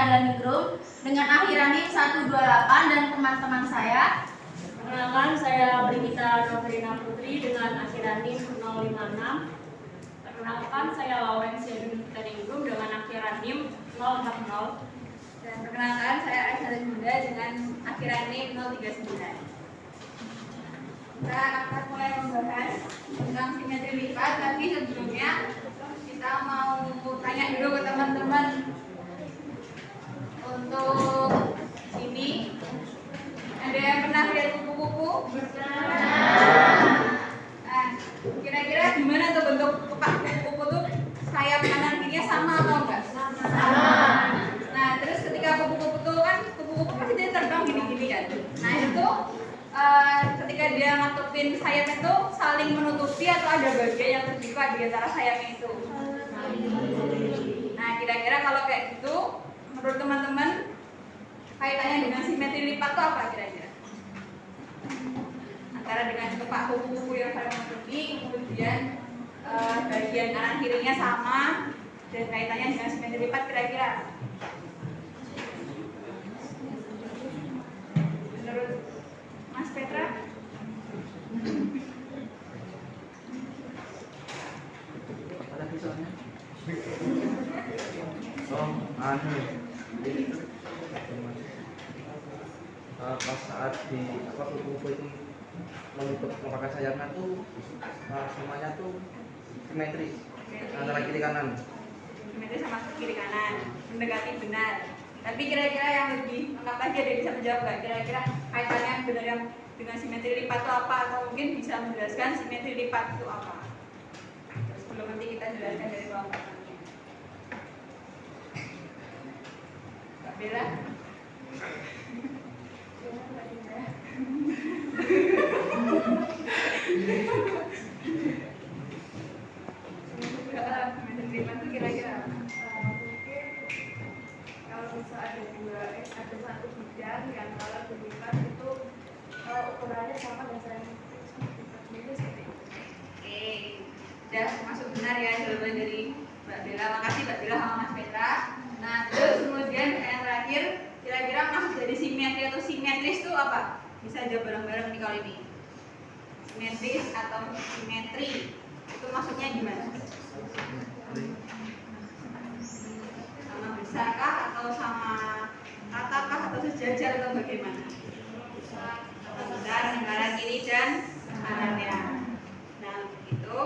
adalah Nigrum dengan akhirannya 128 dan teman-teman saya. Perkenalkan, saya Brigita Noverina Putri dengan akhiran NIM 056. Perkenalkan, saya Laurencia Dunita Nigrum dengan akhiran NIM 040. Dan perkenalkan, saya Aisyah Bunda dengan akhiran NIM 039. Kita akan mulai membahas tentang simetri lipat, tapi sebelumnya kita mau tanya dulu ke teman-teman. Untuk ini, ada yang pernah lihat kupu-kupu? Nah, kira-kira gimana tuh bentuk kepak kupu-kupu tuh? Sayap kanan kirinya sama atau enggak? Sama. Nah, terus ketika kupu-kupu tuh kan, kupu-kupu pasti dia terbang gini-gini kan. Nah, itu ketika dia ngatupin sayapnya itu saling menutupi atau ada bagian yang terbuka di antara sayapnya itu? Nah, kira-kira kalau kayak gitu, menurut teman-teman kaitannya dengan simetri lipat itu apa kira-kira? Antara dengan kepak kupu-kupu yang saling menutupi, kemudian bagian kanan kirinya sama, dan kaitannya dengan simetri lipat kira-kira? Menurut Mas Petra? Pas saat di kupu-kupu itu menutup memakai sayapnya tuh semuanya tuh simetris antara kiri kanan. Simetris sama kiri kanan, mendekati benar. Tapi kira-kira yang lebih lengkap lagi ada yang bisa menjawab nggak? Kira-kira kaitannya benar yang dengan simetri lipat itu apa? Atau mungkin bisa menjelaskan simetri lipat itu apa? Sebelum nanti kita jelaskan dari kelompokannya. Mbak Bella? Simetri lipat itu kira-kira kalau bisa ada satu bidang yang kalau berlipat itu ukurannya sama dan saya itu seperti itu. Oke, udah masuk benar ya jawaban dari Mbak Bella. Makasih Mbak Bella sama Mas Petra. Nah, terus kemudian yang terakhir, kira-kira maksud dari simetri atau simetris itu apa? Bisa jawab bareng-bareng nih kali ini. Simetris atau simetri itu maksudnya gimana? Sama besarkah atau sama ratakah atau sejajar atau bagaimana? Besar antara kiri dan kanannya. Nah, begitu.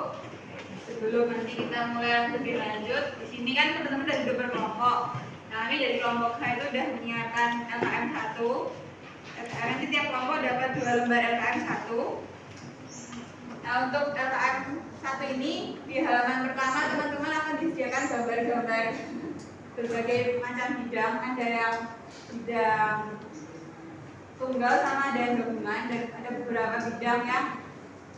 Sebelum nanti kita mulai lebih lanjut, di sini kan teman-teman sudah duduk berkelompok. Nah, kami dari kelompok saya itu sudah menyiapkan LKM 1. Nanti tiap kelompok dapat 2 lembar LKM 1. Nah, untuk LKM 1 ini di halaman pertama teman-teman akan disediakan gambar-gambar berbagai macam bidang. Ada yang bidang tunggal sama ada yang gabungan, dan ada beberapa bidang yang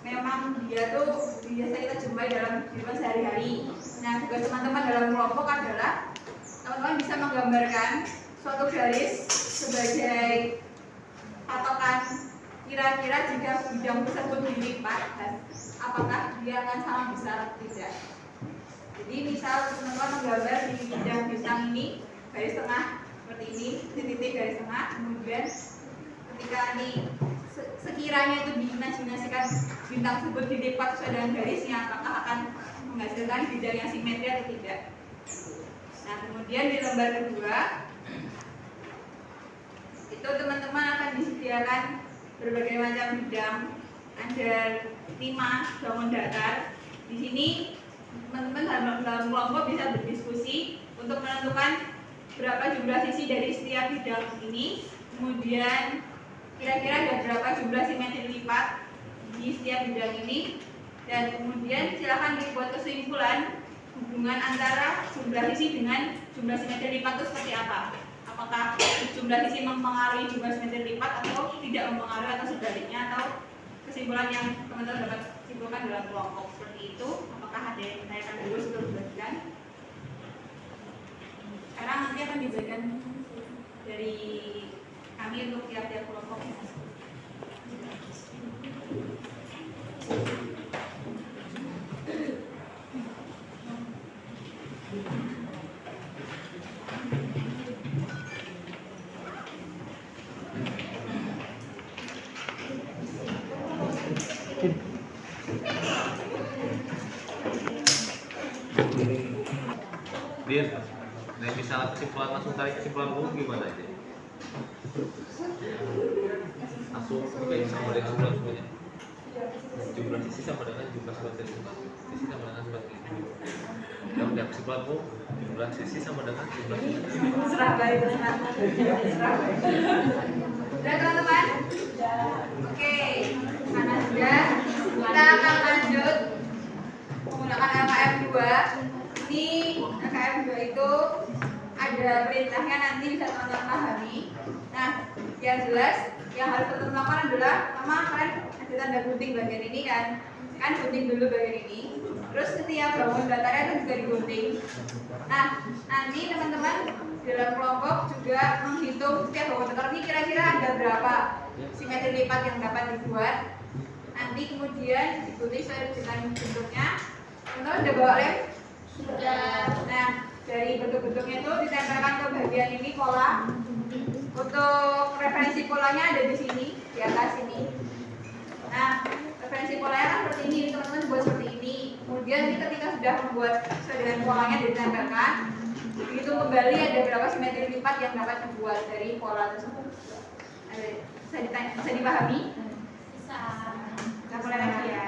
memang dia tuh biasa kita jumpai dalam kehidupan sehari-hari. Nah, tugas teman-teman dalam kelompok adalah teman-teman bisa menggambarkan suatu garis sebagai patokan kira-kira jika bidang tersebut dilipat, apakah dia akan sama besar atau tidak. Jadi misal teman-teman menggambar di bidang bintang ini garis tengah seperti ini, titik-titik garis tengah, kemudian ketika ini sekiranya itu diimajinasikan bintang tersebut dilipat sesuai dengan garisnya, apakah akan menghasilkan bidang yang simetri atau tidak. Nah, kemudian di lembar kedua itu teman-teman akan disediakan berbagai macam bidang. Ada 5 bangun datar. Di sini teman-teman dalam kelompok bisa berdiskusi untuk menentukan berapa jumlah sisi dari setiap bidang ini. Kemudian kira-kira ada berapa jumlah simetri lipat di setiap bidang ini, dan kemudian silakan dibuat kesimpulan hubungan antara jumlah sisi dengan jumlah simetri lipat itu seperti apa. Apakah jumlah sisi mempengaruhi jumlah simetri lipat atau tidak mempengaruhi, atau sebaliknya, atau kesimpulan yang teman-teman dapat simpulkan dalam kelompok seperti itu. Apakah ada yang ditanyakan dulu sebelum dibagikan? Sekarang nanti akan dibagikan dari kami untuk tiap-tiap kelompok. Dia, nah misalnya kesimpulan langsung tarik kesimpulan dulu gimana aja? Langsung kayak sama dengan jumlah semuanya. Jumlah sisi sama dengan jumlah surat terima. Sisi sama dengan surat terima. Dan udah kesimpulan bu, jumlah sisi sama dengan jumlah surat terima. Serah baik, serah baik. Udah teman-teman? Oke, karena sudah, kita akan lanjut menggunakan LKM 2. Ini LKM 2 itu ada perintahnya, nanti bisa teman-teman pahami. Nah, yang jelas yang harus teman-teman lakukan adalah pertama kalian ada tanda gunting bagian ini kan gunting dulu bagian ini. Terus setiap bangun datarnya itu juga digunting. Nah, nanti teman-teman dalam kelompok juga menghitung setiap bangun datar ini kira-kira ada berapa simetri lipat yang dapat dibuat. Nanti kemudian digunting sesuai dengan bentuknya. Teman-teman udah bawa lem? Nah, dari bentuk-bentuknya itu ditempelkan ke bagian ini pola. Untuk referensi polanya ada di sini, di atas ini. Nah, referensi polanya kan seperti ini, teman-teman buat seperti ini. Kemudian kita ketika sudah membuat sesuai dengan polanya ditempelkan, begitu kembali ada berapa simetri lipat yang dapat dibuat dari pola tersebut. Bisa dipahami? Bisa. Kita mulai lagi ya.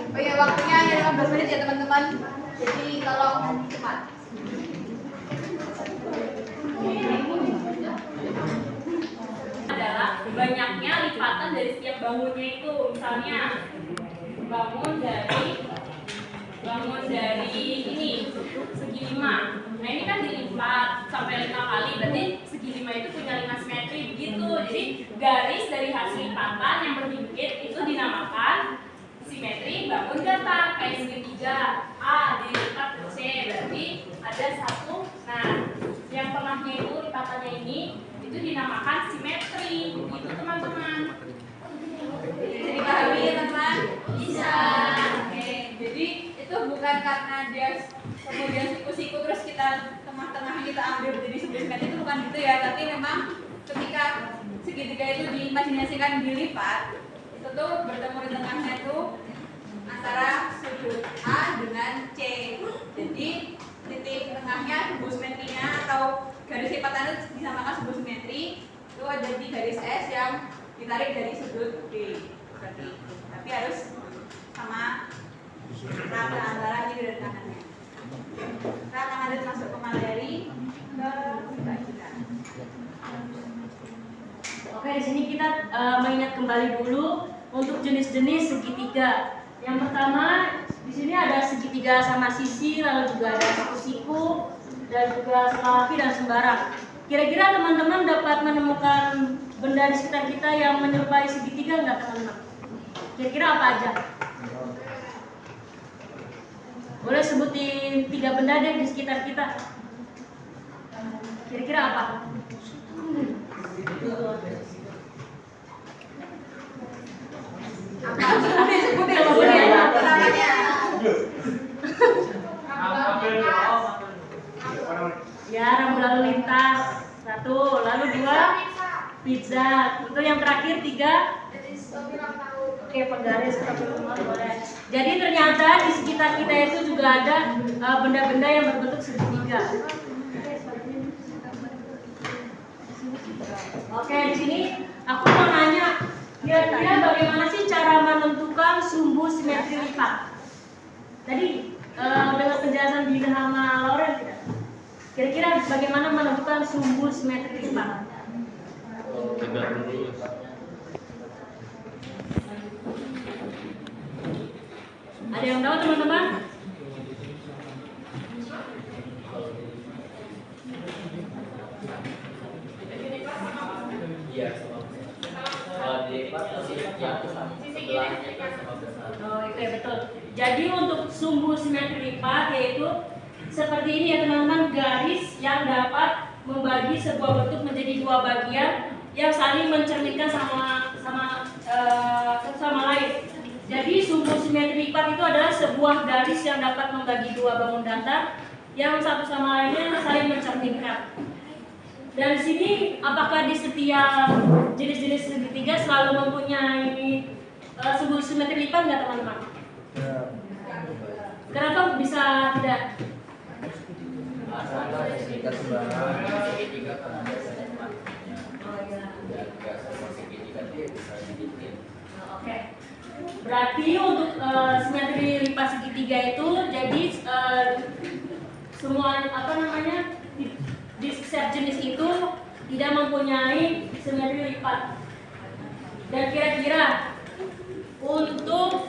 Oh ya, waktunya hanya 15 menit ya teman-teman. Jadi tolong cepat. Adalah banyaknya lipatan dari setiap bangunnya itu. Misalnya bangun dari ini segi 5. Nah ini kan dilipat sampai 5 kali, berarti segi 5 itu punya 5 simetri begitu. Jadi garis dari hasil lipatan yang berhimpit itu dinamakan simetri bangun datar. Kayak segitiga A dilipat C, berarti ada 1. Nah yang tengahnya itu lipatannya ini itu dinamakan simetri begitu teman-teman. Bisa dipahami ya teman-teman? Bisa. Oke, jadi itu bukan karena dia kemudian siku-siku terus kita tengah-tengah kita ambil jadi sebelah simetri, itu bukan gitu ya. Tapi memang ketika segitiga itu diimajinasikan dilipat, itu tuh bertemu di tengahnya itu antara sudut A dengan C. Jadi titik tengahnya sebuah simetrinya atau garis lipatan itu disamakan sebuah simetri itu ada di garis S yang ditarik dari sudut B seperti itu. Tapi harus sama rata antara ini dan tangannya. Kita akan lanjut masuk ke materi kebajikan. Oke, di sini kita mengingat kembali dulu untuk jenis-jenis segitiga. Yang pertama, di sini ada segitiga sama sisi, lalu juga ada siku-siku, dan juga skala dan sembarang. Kira-kira teman-teman dapat menemukan benda di sekitar kita yang menyerupai segitiga nggak teman-teman? Kira-kira apa aja? Boleh sebutin 3 benda deh di sekitar kita. Kira-kira apa? Sebutin namanya. Ya, rambu lalu lintas 1, lalu 2 pizza. Untuk yang terakhir 3 oke, penggaris atau boleh. Jadi ternyata di sekitar kita itu juga ada benda-benda yang berbentuk segitiga. Oke, di sini aku mau nanya, kira-kira bagaimana sih cara menentukan sumbu simetri lipat? Tadi dengan penjelasan Bina sama Lauren tidak? Kira-kira bagaimana menentukan sumbu simetri lipat? Tegak dulu. Ada yang tahu teman-teman? Iya, kalau dilipat yang sebelahnya itu sama besar. Oh, itu ya betul. Jadi untuk sumbu simetri lipat yaitu seperti ini ya teman-teman, garis yang dapat membagi sebuah bentuk menjadi 2 bagian yang saling mencerminkan sama sebuah garis yang dapat membagi dua bangun datar yang satu sama lainnya saling mencerminkan. Dan di sini apakah di setiap jenis-jenis segitiga selalu mempunyai sumbu simetri lipat nggak teman-teman? Kenapa bisa tidak? Segitiga sembarang. Oke. Berarti untuk simetri lipat segitiga itu jadi semua di setiap jenis itu tidak mempunyai simetri lipat. Dan kira-kira untuk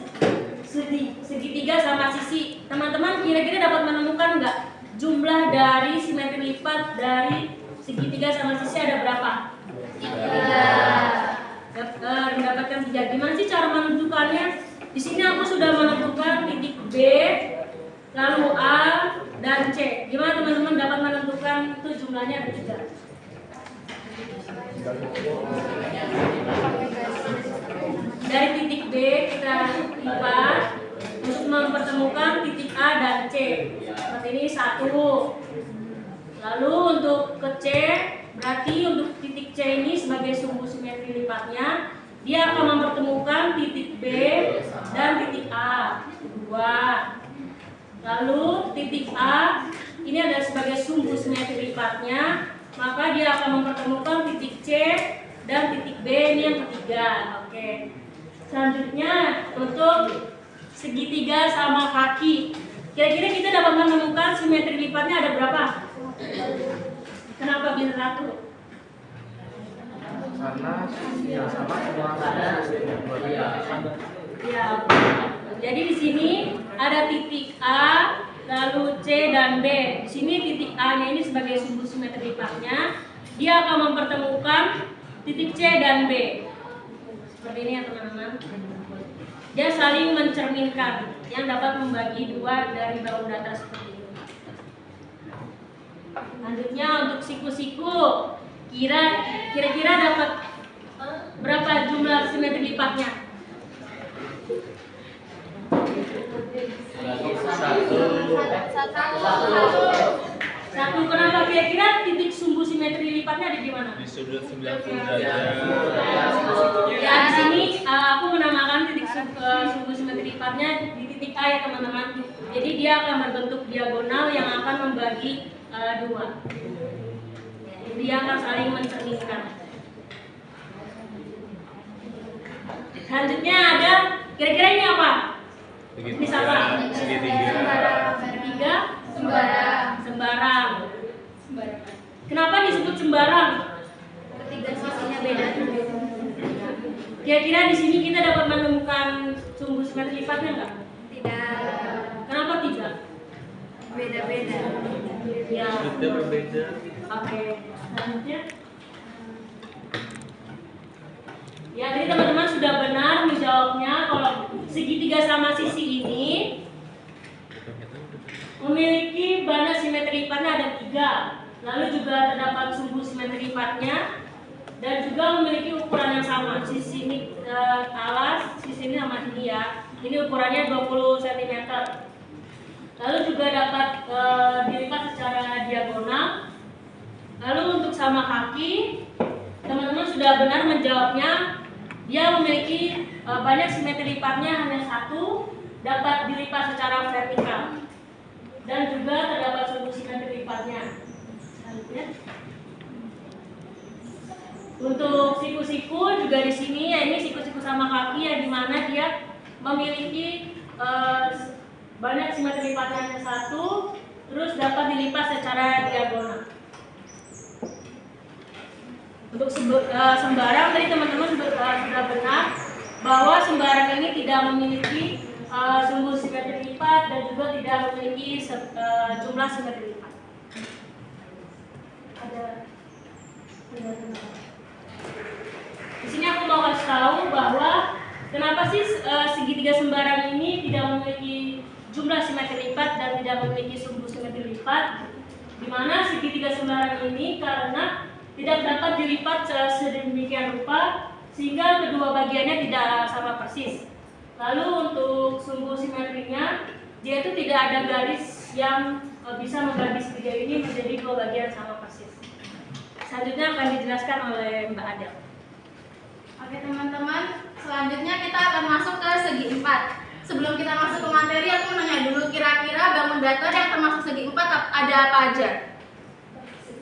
segitiga sama sisi, teman-teman kira-kira dapat menemukan nggak jumlah dari simetri lipat dari segitiga sama sisi ada berapa? 3. Mendapatkan 3. Gimana sih cara menentukannya? Di sini aku sudah menentukan titik B, lalu A dan C. Gimana teman-teman dapat menentukan itu jumlahnya ada 3? Dari titik B kita lipat untuk mempertemukan titik A dan C. Seperti ini 1. Lalu untuk ke C, berarti untuk titik C ini sebagai sumbu simetri lipatnya, dia akan mempertemukan titik B dan titik A. 2. Lalu titik A ini adalah sebagai sumbu simetri lipatnya, maka dia akan mempertemukan titik C dan titik B ini yang ketiga. Oke. Selanjutnya untuk segitiga sama kaki, kira-kira kita dapat menemukan simetri lipatnya ada berapa? Kenapa bisa 1? Karena yang sama semua ada Ya. Jadi di sini ada titik A, lalu C dan B. Di sini titik A-nya ini sebagai sumbu simetri lipatnya, dia akan mempertemukan titik C dan B. Seperti ini ya teman-teman. Dia saling mencerminkan yang dapat membagi dua dari bangun datar seperti ini. Lanjutnya untuk siku-siku, kira-kira dapat berapa jumlah simetri lipatnya? 1. Kenapa kira-kira titik sumbu simetri lipatnya ada di mana? Di sudut 90 derajat. Ya, di sini aku menamakan titik sumbu simetri lipatnya di titik A ya teman-teman. Jadi dia akan berbentuk diagonal yang akan membagi 2. Jadi dia akan saling mencerminkan. Selanjutnya ada, kira-kira ini apa? Ini apa? Segitiga. Sembarang. Kenapa disebut sembarang? Ketiga sisinya beda. Kira-kira di sini kita dapat menemukan sumbu simetri lipatnya nggak? Tidak. Kenapa tidak? Beda-beda. Ya. Sudutnya berbeda. Oke. Selanjutnya. Ya, jadi teman-teman sudah benar menjawabnya kalau segitiga sama sisi ini memiliki banyak simetri lipatnya ada 3. Lalu juga terdapat sumbu simetri lipatnya dan juga memiliki ukuran yang sama. Sisi ini alas, sisi ini sama sini ya. Ini ukurannya 20 cm. Lalu juga dapat dilipat secara diagonal. Lalu untuk sama kaki, teman-teman sudah benar menjawabnya. Dia memiliki banyak simetri lipatnya hanya 1, dapat dilipat secara vertikal. Dan juga terdapat sumbu simetri lipatnya. Selanjutnya. Untuk siku-siku juga di sini ya, ini siku-siku sama kaki yang dimana dia memiliki banyak simetri lipatnya hanya 1, terus dapat dilipat secara diagonal. Untuk sembarang tadi teman-teman sudah benar bahwa sembarang ini tidak memiliki sumbu simetri lipat dan juga tidak memiliki jumlah simetri lipat. Di sini aku mau kasih tahu bahwa kenapa sih segitiga sembarang ini tidak memiliki jumlah simetri lipat dan tidak memiliki sumbu simetri lipat. Di mana segitiga sembarang ini karena tidak dapat dilipat sedemikian rupa sehingga kedua bagiannya tidak sama persis. Lalu untuk sumbu simetrinya dia itu tidak ada garis yang bisa membagi segitiga ini menjadi dua bagian sama persis. Selanjutnya akan dijelaskan oleh Mbak Adel. Oke teman-teman, selanjutnya kita akan masuk ke segi 4. Sebelum kita masuk ke materi, aku mau nanya dulu kira-kira bangun datar yang termasuk segi 4 ada apa aja?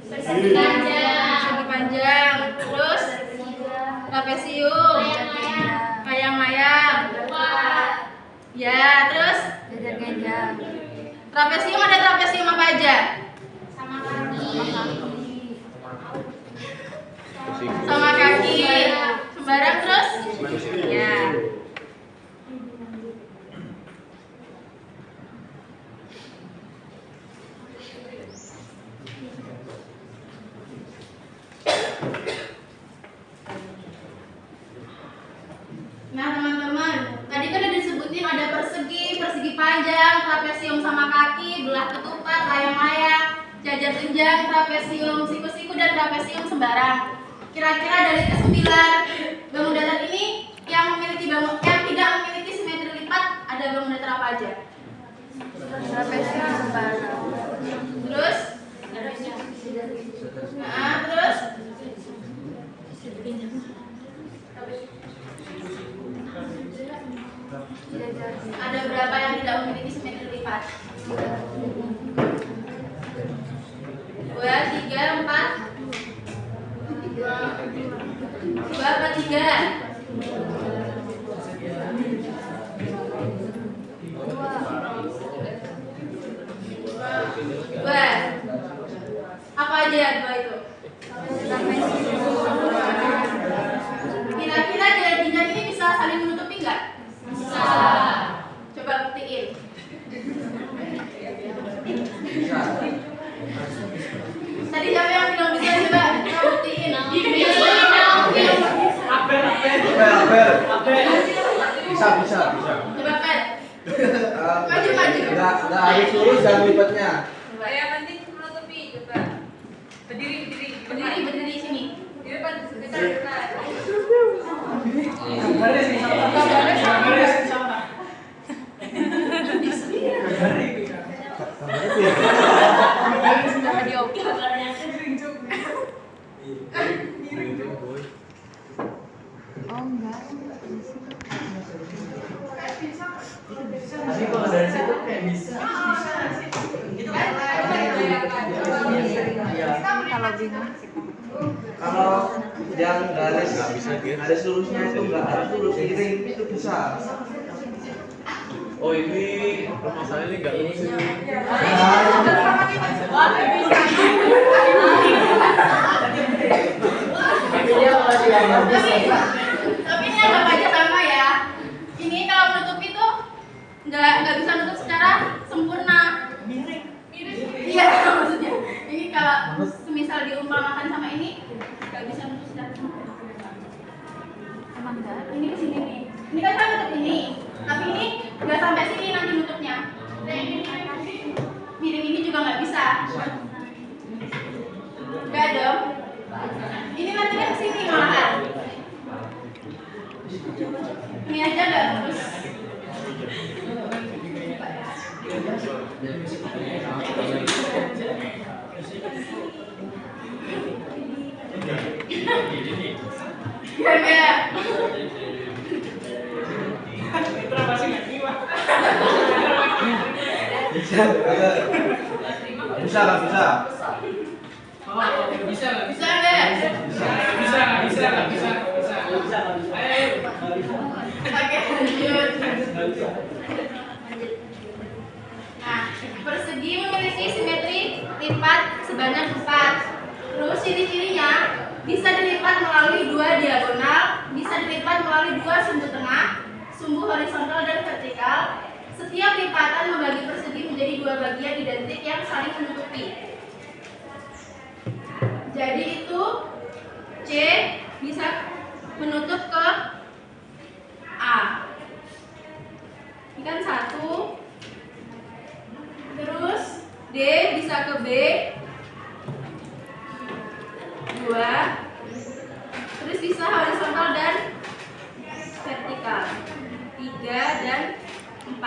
Persegi panjang, terus trapesium, layang-layang, ya, terus trapesium ada trapesium apa aja? Sama kaki, sembarang terus, ya. Nah teman-teman, tadi kan udah disebutin ada persegi, persegi panjang, trapesium sama kaki, belah ketupat, layang-layang, jajar jenjang, trapesium siku-siku, dan trapesium sembarang. Kira-kira dari ke-9 bangun datar ini yang tidak memiliki simetri lipat ada bangun datar apa aja? Trapesium sembarang. Terus? Nah, terus? Ada berapa yang tidak memiliki simetri lipat? 2, 3, 4. 2 apa 3? 2. Apa aja 2 itu? Kira-kira jenjang ini bisa saling menutupi nggak? Bisa. Coba buktiin. Bisa. Tadi siapa yang bilang bisa? Coba buktiin. Bisa. Coba Pet. Maju. Nggak harus lurus dan lipatnya. Yang penting menutupi, coba. Berdiri sini. Di depan, depan. Tapi kalau dari situ kayak bisa. Kalau bingung. Kalau yang garis lurusnya itu nggak harus lurus, miring itu bisa. Oh ini permasalahan ini nggak lurus. Tapi ini anggap aja sama ya. Ini kalau menutup itu nggak bisa nutup secara sempurna. Miring. Iya maksudnya. Ini kalau semisal diumpamakan sama ini nggak bisa nutup secara sempurna. Ini ke sini nih. Ini kan saya nutup ini, tapi ini nggak sampai sini nanti nutupnya. Miring ini juga nggak bisa. Nggak dong. Ini nanti kan ke sini malahan. Ini aja nggak lurus. Ya. Bisa nggak bisa? Bisa nggak? Oke, lanjut. Nah, persegi memiliki simetri lipat sebanyak 4. Terus ciri-cirinya bisa dilipat melalui 2 diagonal, bisa dilipat melalui 2 sumbu tengah, sumbu horizontal dan vertikal. Setiap lipatan membagi persegi menjadi 2 bagian identik yang saling menutupi. Jadi itu C bisa menutup ke A. Ini kan 1. Terus D bisa ke B. 2. Terus bisa horizontal dan vertikal. 3 dan 4.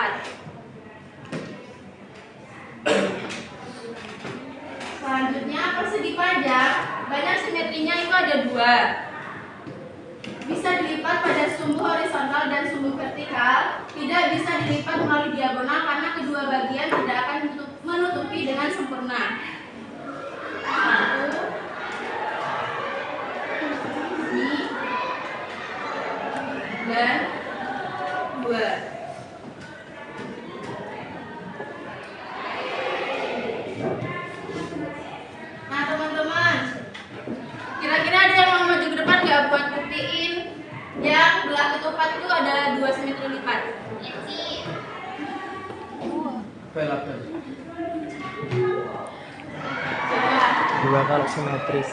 vertikal tidak bisa dilipat melalui diagonal karena kedua bagian tidak akan menutupi dengan sempurna. 1, ini, dan 2. Nah teman-teman, kira-kira ada yang mau maju ke depan nggak buat buktiin yang belah ketupat itu ada 2 simetri lipat? Pelapel. Coba. 2 kalau simetris.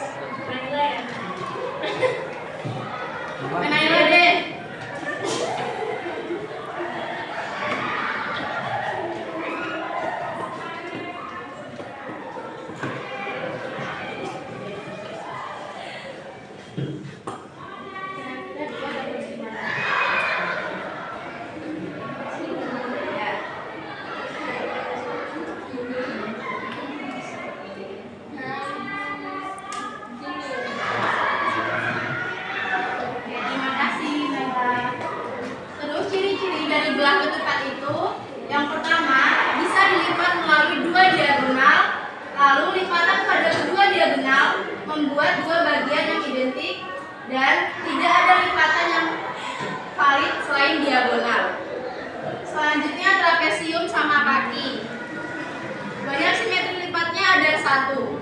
Kenailah deh. Terima kasih, Nela. Terus ciri-ciri dari belah ketupat itu, yang pertama bisa dilipat melalui 2 diagonal, lalu lipatan pada kedua diagonal membuat 2 bagian yang identik dan tidak ada lipatan yang valid selain diagonal. Selanjutnya trapesium sama kaki. Banyak simetri lipatnya ada 1.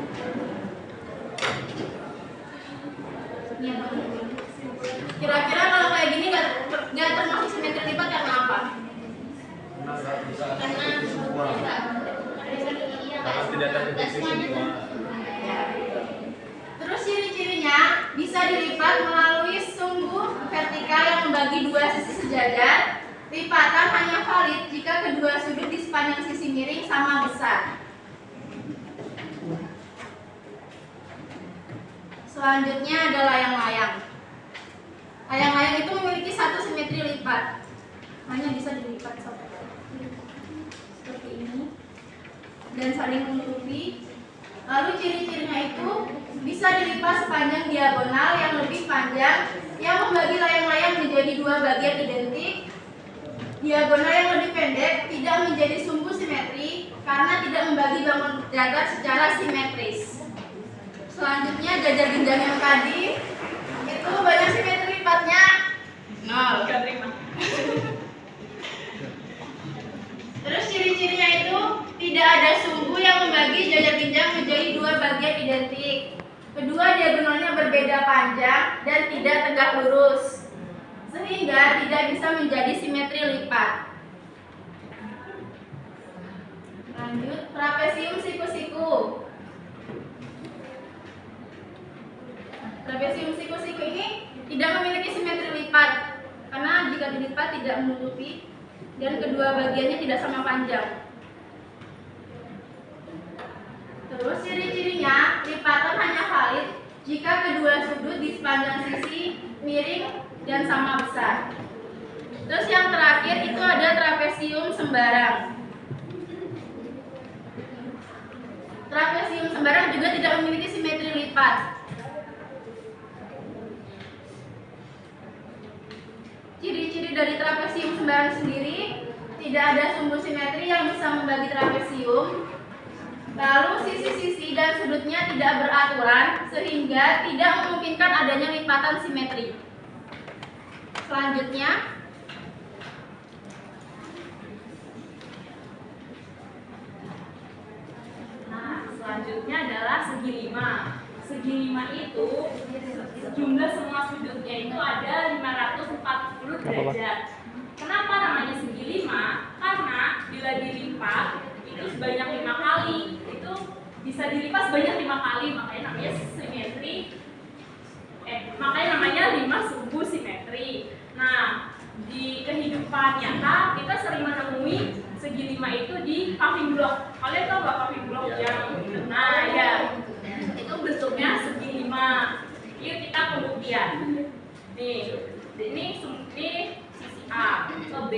Kira-kira kalau kayak gini nggak termasuk simetri lipat karena apa? Karena tidak terdeteksi semua. Terus ciri-cirinya bisa dilipat melalui sumbu vertikal yang membagi 2 sisi sejajar. Lipatan hanya valid jika kedua sudut di sepanjang sisi miring sama besar. Selanjutnya ada layang-layang. Layang-layang itu memiliki 1 simetri lipat, hanya bisa dilipat seperti ini dan saling menutupi. Lalu ciri-cirinya itu bisa dilipat sepanjang diagonal yang lebih panjang yang membagi layang-layang menjadi 2 bagian identik. Diagonal yang lebih pendek tidak menjadi sumbu simetri karena tidak membagi bangun jagat secara simetris. Selanjutnya jajar genjang yang tadi itu banyak simetri lipatnya 0. Gak terima. Terus ciri-cirinya itu tidak ada sumbu yang membagi jajar genjang menjadi 2 bagian identik. Kedua diagonalnya berbeda panjang dan tidak tegak lurus, sehingga tidak bisa menjadi simetri lipat. Lanjut, trapesium siku-siku. Trapesium siku-siku ini tidak memiliki simetri lipat karena jika dilipat tidak menutupi dan kedua bagiannya tidak sama panjang. Terus ciri-cirinya lipatan hanya valid jika kedua sudut di sepanjang sisi miring dan sama besar. Terus yang terakhir itu ada trapesium sembarang. Trapesium sembarang juga tidak memiliki simetri lipat. Ciri-ciri dari trapesium sembarang sendiri, tidak ada sumbu simetri yang bisa membagi trapesium. Lalu sisi-sisi dan sudutnya tidak beraturan sehingga tidak memungkinkan adanya lipatan simetri. Selanjutnya Selanjutnya adalah segi 5. Segi 5 itu jumlah semua sudutnya itu ada 540 derajat. Kenapa namanya segi 5? Karena bila dilipat itu sebanyak 5 kali. Itu bisa dilipat sebanyak 5 kali, makanya namanya simetri. Makanya namanya 5 sumbu simetri. Nah, di kehidupan nyata kita sering menemui segi 5 itu di paving block. Kalian tahu nggak paving block yang ya itu bentuknya segi 5. Yuk kita pembuktian. Nih, ini sisi A ke B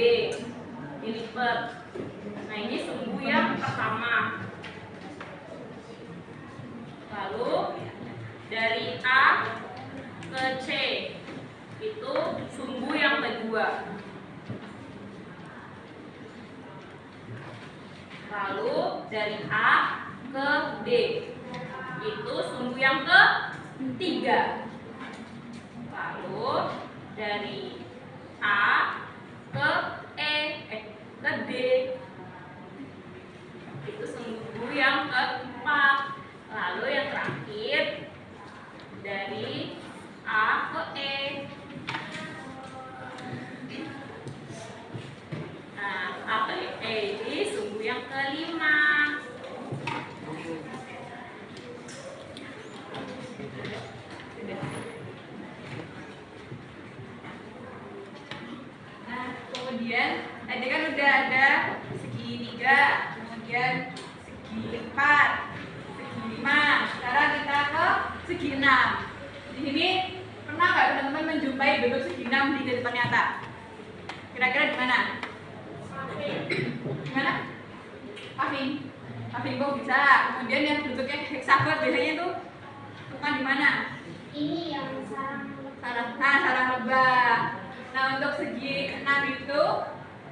dilipat. Nah, ini sumbu yang pertama. Lalu dari A ke C itu sumbu yang kedua. dari A ke D. Itu sumbu yang ketiga. Lalu dari A ke E, ke D. Itu sumbu yang keempat. Lalu yang terakhir dari A ke E. Nah, A ke E ini sumbu yang kelima. Nah, kemudian tadi kan udah ada segi 3, kemudian segi 4, segi 5. Sekarang kita ke segi 6. Di sini pernah nggak teman-teman menjumpai bentuk segi 6 di kehidupan nyata? Kira-kira di mana? Di mana? Paving kok bisa. Kemudian yang bentuknya heksagon biasanya itu bukan di mana? Ini yang Sarang lebah. Nah, untuk segi 6 itu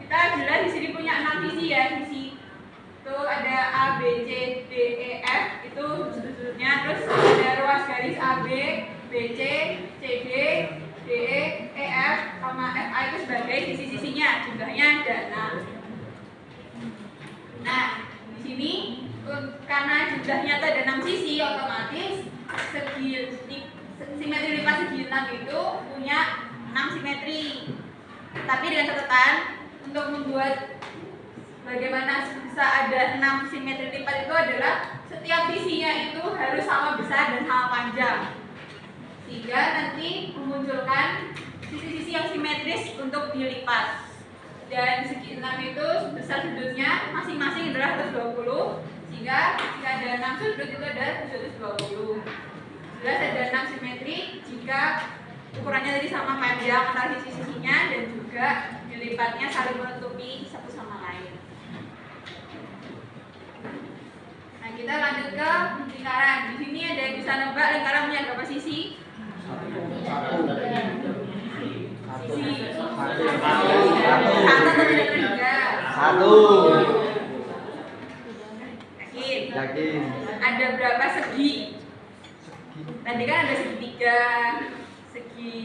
kita jelas di sini punya 6 sisi ya, sisi. Itu ada A, B, C, D, E, F itu sudut-sudutnya, terus ada ruas garis AB, BC, CD, DE, EF sama FA itu sebagai sisi-sisinya, jumlahnya ada 6. Nah, di sini karena jumlahnya ada 6 sisi, otomatis simetri lipat segi 6 itu punya 6 simetri. Tapi dengan catatan untuk membuat bagaimana bisa ada 6 simetri lipat itu adalah setiap sisinya itu harus sama besar dan sama panjang, sehingga nanti memunculkan sisi-sisi yang simetris untuk dilipat. Dan segi 6 itu besar sudutnya masing-masing adalah 120, sehingga jika ada 6 sudut itu ada 120. Jelas ada 6 simetri jika ukurannya tadi sama panjang antara sisi-sisinya dan juga dilipatnya saling menutupi satu sama lain. Nah, kita lanjut ke lingkaran. Di sini ada yang bisa nebak lingkaran punya berapa sisi? Sisi satu atau tidak tiga? Satu. Yakin? Yakin. Ada berapa segi? Tadi kan ada segitiga, segi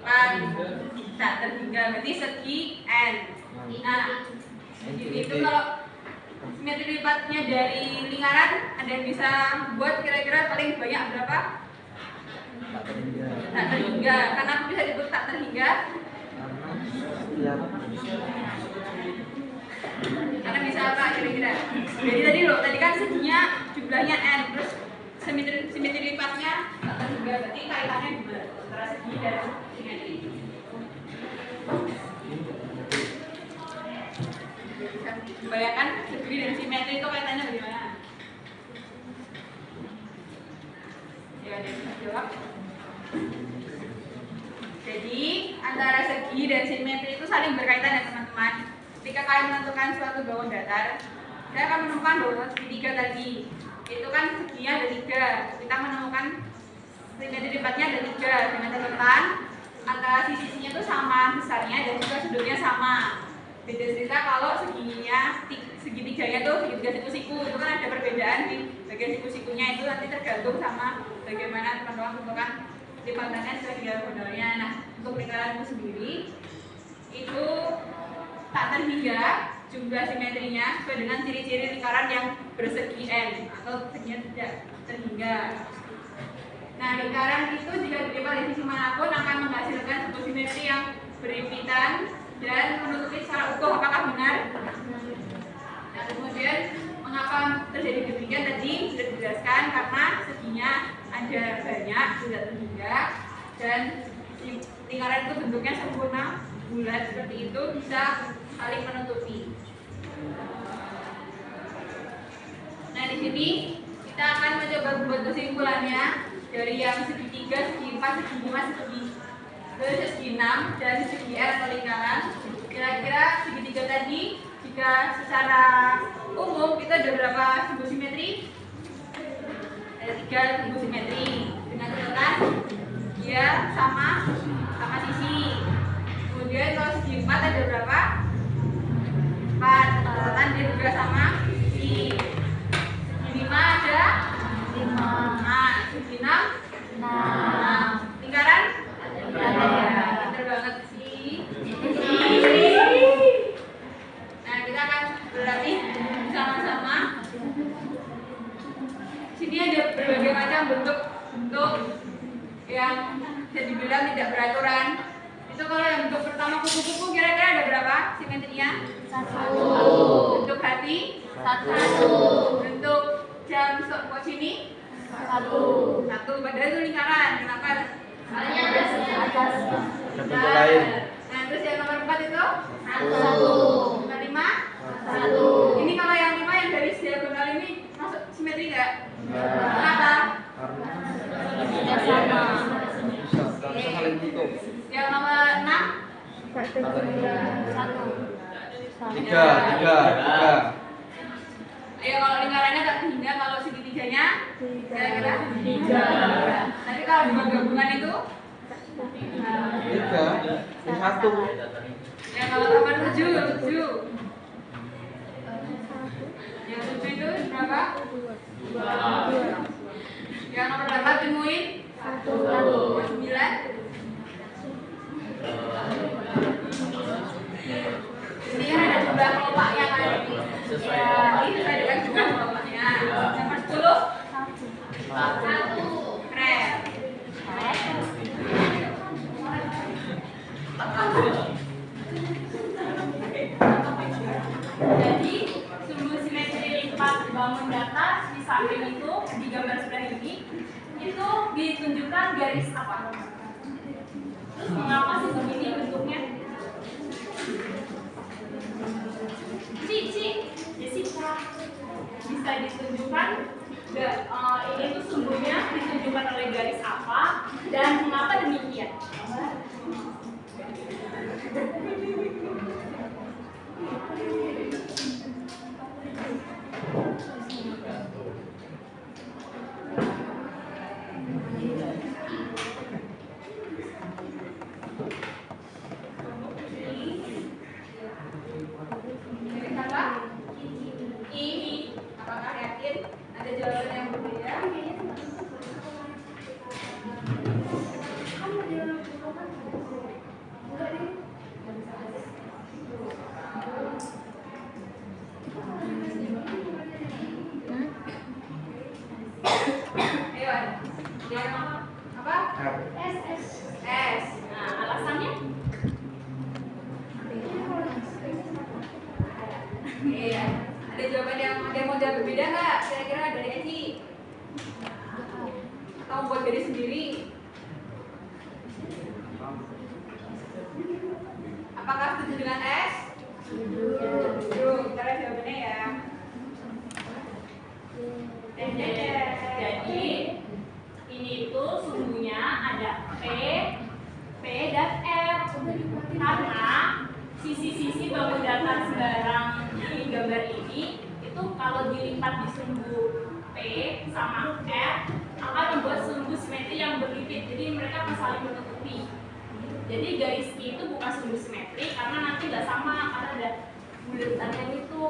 4, tak terhingga, berarti segi N. Nah, itu kalau simetri lipatnya dari lingkaran, ada yang bisa buat kira-kira paling banyak berapa? Tak terhingga. Karena aku bisa disebut tak terhingga? Karena bisa apa kira-kira? Jadi tadi loh, tadi kan seginya jumlahnya N, terus simetri lipatnya tak terhingga, berarti kaitannya gimana antara segi dan simetri? Bisa bayangkan segi dan simetri itu kaitannya bagaimana? Ya, ada yang bisa jawab. Jadi antara segi dan simetri itu saling berkaitan ya teman-teman. Ketika kalian menentukan suatu bawah datar, saya akan menemukan bahwa segitiga tadi itu kan seginya ada 3. Kita menemukan simetri lipatnya ada 3 dengan catatan antara sisi-sisinya itu sama besarnya dan juga sudutnya sama. Beda cerita kalau segitiganya tuh segitiga siku-siku, itu kan ada perbedaan di bagian siku-sikunya, itu nanti tergantung sama bagaimana teman-teman menentukan lipatannya sesuai dengan modalnya. Nah, untuk lingkaran itu sendiri itu tak terhingga jumlah simetrinya sesuai dengan ciri-ciri lingkaran yang bersegi N atau seginya tidak terhingga. Nah, lingkaran itu jika dilipat dari sisi manapun akan menghasilkan sebuah simetri yang berhimpitan dan menutupi secara utuh. Apakah benar? Nah, kemudian mengapa terjadi demikian tadi sudah dijelaskan, karena seginya ada banyak tidak terhingga dan lingkaran itu bentuknya sempurna bulat seperti itu, bisa saling menutupi. Nah, di sini kita akan mencoba membuat kesimpulannya dari yang segitiga, segi 4, segi 5, segi 6 dan segi R atau lingkaran. Kira-kira segitiga tadi jika secara umum kita ada berapa sumbu simetri? Ada 3 sumbu simetri dengan catatan dia sama sisi. Kemudian kalau segi 4 ada berapa? 4. Catatan dia juga sama sisi. kakinya? Satu. Bentuk hati? Satu. Bentuk jam stopwatch ini? Satu. Satu. Padahal itu lingkaran. Kenapa? Soalnya atas. Ada bentuk lain. Nah, terus yang nomor 4 itu? Satu. Nomor 5? Satu. Ini kalau yang 5 yang garis diagonal ini masuk simetri nggak? Nah, Kenapa? karena Tidak sama. bisa saling tutup. Yang nomor 6? Satu. Tiga. Ayo kalau lingkarannya tak hingga, kalau segitiganya kira-kira? 3. Tapi kalau dua gabungan itu? Tiga. Ini satu. Yang kalau nomor 7? Yang 7 itu berapa? 2. Yang nomor 8 temuin? Satu. Yang 9? Ini kan ada jumlah kelompoknya kan? Ya, ini tadi kan jumlah kelompoknya. Yang nomor 10? Satu. Keren. Jadi sumbu simetri lipat bangun datar di samping itu di gambar sebelah ini itu ditunjukkan garis apa? Terus mengapa sih begini bentuknya? Jessica bisa ditunjukkan ini tuh sumbunya ditunjukkan oleh garis apa dan mengapa demikian? Garis apa? Ini. Apakah yakin ada jawaban yang berbeda? Ayo, yang apa? S. Nah, alasannya? Iya. Ada jawaban yang ada model berbeda nggak? Kira-kira dari Eci? Atau buat diri sendiri? Apakah setuju dengan S? Setuju. Kita lihat jawabannya ya. Jadi ini itu sumbunya ada P dan R karena sisi-sisi bangun datar sembarang di gambar ini itu kalau dilipat di sumbu P sama R akan membuat sumbu simetri yang berlipit, jadi mereka akan saling menutupi. Jadi garis I itu bukan sumbu simetri karena nanti nggak sama karena ada buletannya itu.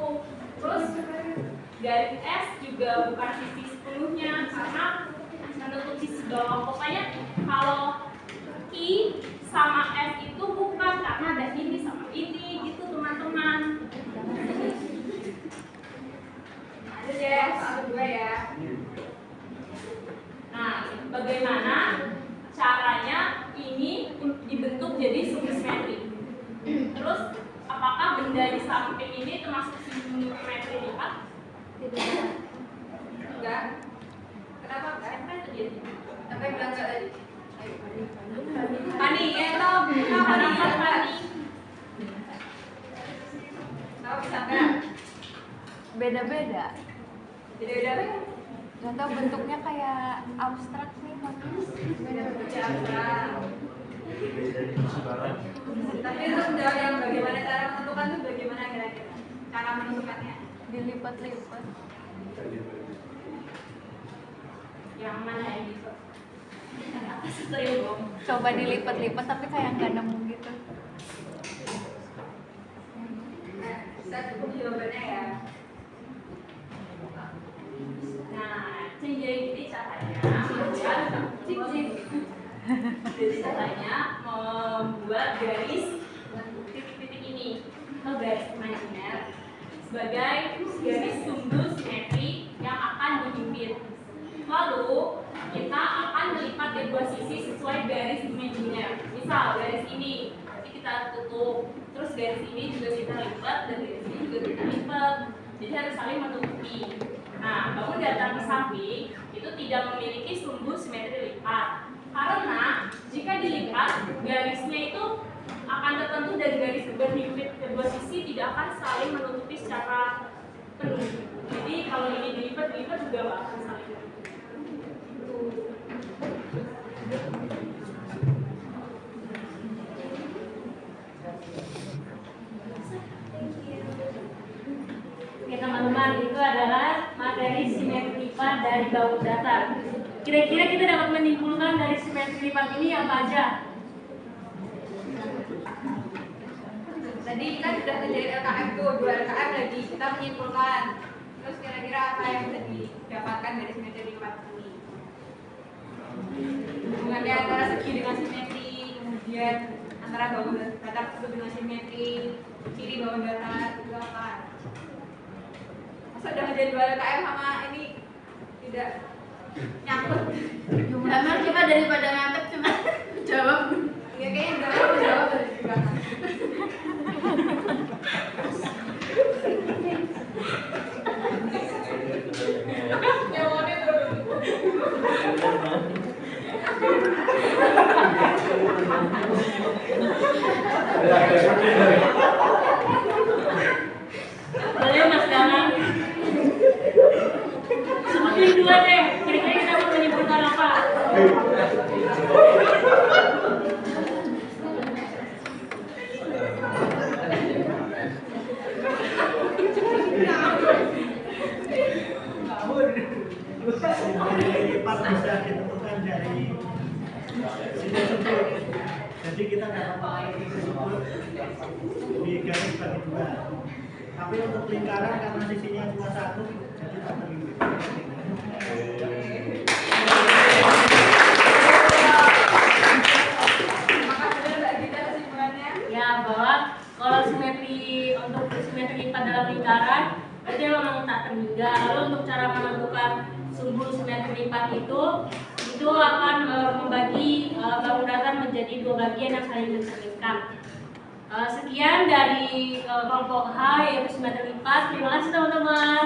Terus garis S juga bukan sisi sepenuhnya karena menutup sisi bawah. Pokoknya kalau I sama F itu bukan karena ada ini sama ini gitu teman-teman. Ada deh, soal kedua ya. Nah, bagaimana caranya ini dibentuk jadi sumbu simetri? Terus apakah benda di samping ini termasuk sumbu simetri lipat? Enggak. Kenapa enggak? Apa yang terjadi? Apa yang bilang enggak tadi? Pani, Tom. Kenapa nih? Pani. Tahu bisa enggak? Beda-beda. Beda-beda apa? Gak tau bentuknya kayak abstrak nih. Beda-beda apa? Tapi untuk menjawab yang bagaimana cara menentukan itu bagaimana kira-kira? Cara menentukannya? Dilipat-lipat. Yang mana yang bisa? Apa sih tuh? Coba dilipat-lipat tapi kayak nggak nemu gitu. Nah, bisa cukup jawabannya ya. Nah, jadi caranya membuat garis titik-titik ini atau garis imajiner sebagai garis sumbu simetri yang akan dihimpit. Lalu kita akan melipat kedua sisi sesuai garis imajiner. Misal garis ini, nanti kita tutup Terus garis ini juga kita lipat dan garis ini juga kita lipat. Jadi harus saling menutupi. Nah, bangun datar di samping itu tidak memiliki sumbu simetri lipat. Karena jika dilipat, garisnya itu akan tertentu dari garis berhimpit kedua sisi tidak akan saling menutupi secara penuh. Jadi kalau ini dilipat juga nggak akan saling menutupi. Oke teman-teman, itu adalah materi simetri lipat dari bangun datar. Kira-kira kita dapat menyimpulkan dari simetri lipat ini apa aja? Tadi kita sudah kerjain LKM tuh, 2 LKM lagi kita menyimpulkan. Terus kira-kira apa yang bisa didapatkan dari simetri lipat ini? Hubungannya antara segi dengan simetri, kemudian antara bangun datar tersebut dengan simetri, ciri bangun datar itu apa? Masa udah ngerjain 2 LKM sama ini tidak nyangkut? Amel coba daripada ngantuk cuma jawab. Ya kayaknya udah jawab dari belakang. Boleh Mas Danang? Sebutin dua deh, kira-kira kita mau menyimpulkan apa? Lipat bisa ditentukan dari sini tersebut. Jadi kita dapat mengalami tersebut di garis bagi 2. Tapi untuk lingkaran karena sisinya cuma 1, jadi tak terlibat. Maka sudah Mbak Gita kesimpulannya. Ya, bahwa kalau simetri untuk simetri lipat dalam lingkaran itu memang tak terhingga. Lalu untuk cara menentukan sumbu simetri lipat itu akan membagi bangun datar menjadi 2 bagian yang saling mencerminkan. Sekian dari kelompok H yaitu simetri lipat. Terima kasih teman-teman.